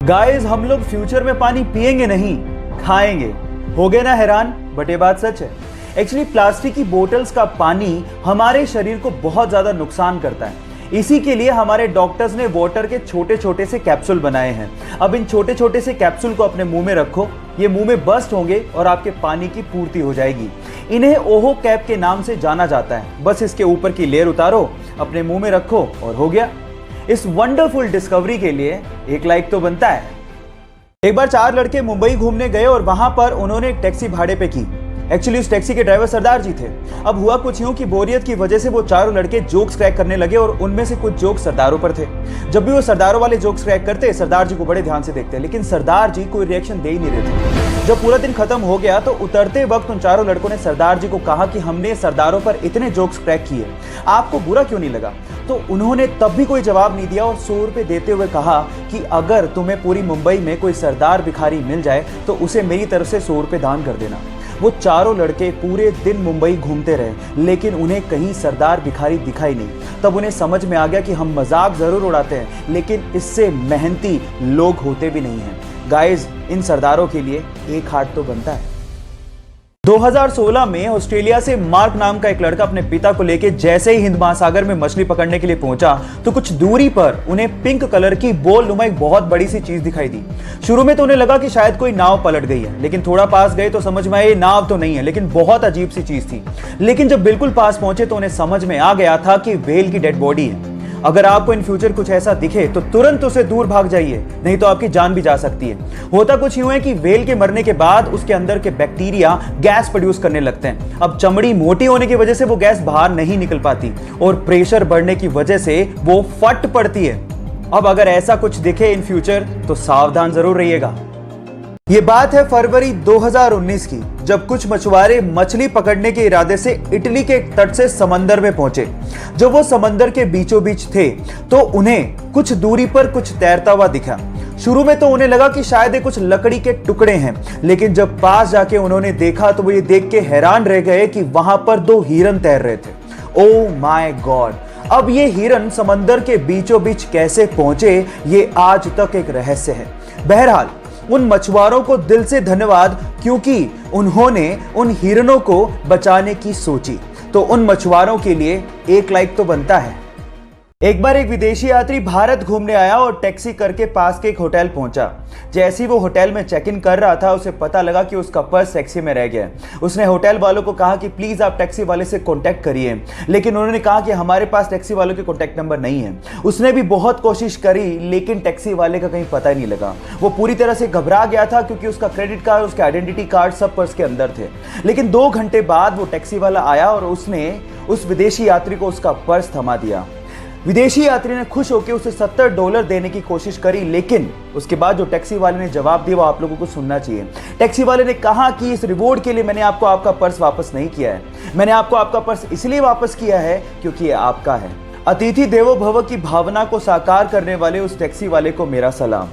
Guys, हम लोग future में पानी पिएंगे नहीं, खाएंगे। हो गए ना हैरान? बट ये बात सच है। एक्चुअली प्लास्टिक की बोतल्स का पानी हमारे शरीर को बहुत ज्यादा नुकसान करता है। इसी के लिए हमारे डॉक्टर्स ने वाटर के छोटे छोटे से कैप्सूल बनाए हैं। अब इन छोटे छोटे से कैप्सूल को अपने मुंह में रखो, ये मुंह में बस्ट होंगे और आपके पानी की पूर्ति हो जाएगी। इन्हें ओहो कैप के नाम से जाना जाता है। बस इसके ऊपर की लेयर उतारो, अपने मुंह में रखो और हो गया। इस वंडरफुल डिस्कवरी के लिए एक लाइक तो बनता है। एक बार 4 लड़के मुंबई घूमने गए और वहां पर उन्होंने एक टैक्सी भाड़े पे की। एक्चुअली उस टैक्सी के ड्राइवर सरदार जी थे। अब हुआ कुछ यूं कि बोरियत की वजह से वो चारों लड़के जोक्स क्रैक करने लगे और उनमें से कुछ जोक्स सरदारों पर थे। जब भी वो सरदारों वाले जोक्स क्रैक करते, सरदार जी को बड़े ध्यान से देखते, लेकिन सरदार जी कोई रिएक्शन दे ही नहीं रहे थे। जब पूरा दिन खत्म हो गया तो उतरते वक्त उन चारों लड़कों ने सरदार जी को कहा कि हमने सरदारों पर इतने जोक्स क्रैक किए, आपको बुरा क्यों नहीं लगा? तो उन्होंने तब भी कोई जवाब नहीं दिया और 100 रुपए देते हुए कहा कि अगर तुम्हें पूरी मुंबई में कोई सरदार भिखारी मिल जाए तो उसे मेरी तरफ से 100 रुपए दान कर देना। वो चारों लड़के पूरे दिन मुंबई घूमते रहे, लेकिन उन्हें कहीं सरदार भिखारी दिखाई नहीं। तब उन्हें समझ में आ गया कि हम मजाक जरूर उड़ाते हैं, लेकिन इससे मेहनती लोग होते भी नहीं हैं। गाइस, इन सरदारों के लिए एक हाथ तो बनता है। 2016 में ऑस्ट्रेलिया से मार्क नाम का एक लड़का अपने पिता को लेकर जैसे ही हिंद महासागर में मछली पकड़ने के लिए पहुंचा तो कुछ दूरी पर उन्हें पिंक कलर की बोल नुमा एक बहुत बड़ी सी चीज दिखाई दी। शुरू में तो उन्हें लगा कि शायद कोई नाव पलट गई है, लेकिन थोड़ा पास गए तो समझ में आया ये नाव तो नहीं है, लेकिन बहुत अजीब सी चीज थी। लेकिन जब बिल्कुल पास पहुंचे तो उन्हें समझ में आ गया था कि व्हेल की डेड बॉडी है। अगर आपको इन फ्यूचर कुछ ऐसा दिखे तो तुरंत उसे दूर भाग जाइए, नहीं तो आपकी जान भी जा सकती है। होता कुछ यूं है कि व्हेल के मरने के बाद उसके अंदर के बैक्टीरिया गैस प्रोड्यूस करने लगते हैं। अब चमड़ी मोटी होने की वजह से वो गैस बाहर नहीं निकल पाती और प्रेशर बढ़ने की वजह से वो फट पड़ती है। अब अगर ऐसा कुछ दिखे इन फ्यूचर तो सावधान जरूर रहिएगा। ये बात है फरवरी 2019 की, जब कुछ मछुआरे मछली पकड़ने के इरादे से इटली के तट से समंदर में पहुंचे। जब वो समंदर के बीचों बीच थे तो उन्हें कुछ दूरी पर कुछ तैरता हुआ दिखा। शुरू में तो उन्हें लगा कि शायद ये कुछ लकड़ी के टुकड़े हैं, लेकिन जब पास जाके उन्होंने देखा तो वो ये देख के हैरान रह गए कि वहां पर 2 हिरन तैर रहे थे। Oh my God! अब ये हिरन समंदर के बीचों बीच कैसे पहुंचे, ये आज तक एक रहस्य है। बहरहाल, उन मछुआरों को दिल से धन्यवाद, क्योंकि उन्होंने उन हिरणों को बचाने की सोची। तो उन मछुआरों के लिए एक लाइक तो बनता है। एक बार एक विदेशी यात्री भारत घूमने आया और टैक्सी करके पास के एक होटल पहुंचा। जैसे ही वो होटल में चेक इन कर रहा था, उसे पता लगा कि उसका पर्स टैक्सी में रह गया। उसने होटल वालों को कहा कि प्लीज आप टैक्सी वाले से कांटेक्ट करिए, लेकिन उन्होंने कहा कि हमारे पास टैक्सी वालों के कांटेक्ट नंबर नहीं है। उसने भी बहुत कोशिश करी, लेकिन टैक्सी वाले का कहीं पता ही नहीं लगा। वो पूरी तरह से घबरा गया था, क्योंकि उसका क्रेडिट कार्ड, उसके आइडेंटिटी कार्ड सब पर्स के अंदर थे। लेकिन 2 घंटे बाद वो टैक्सी वाला आया और उसने उस विदेशी यात्री को उसका पर्स थमा दिया। विदेशी यात्री ने खुश होकर उसे $70 देने की कोशिश करी, लेकिन उसके बाद जो टैक्सी वाले ने जवाब दिया वो आप लोगों को सुनना चाहिए। टैक्सी वाले ने कहा कि इस रिवॉर्ड के लिए मैंने आपको आपका पर्स वापस नहीं किया है, मैंने आपको आपका पर्स इसलिए वापस किया है क्योंकि ये आपका है। अतिथि देवो भव की भावना को साकार करने वाले उस टैक्सी वाले को मेरा सलाम।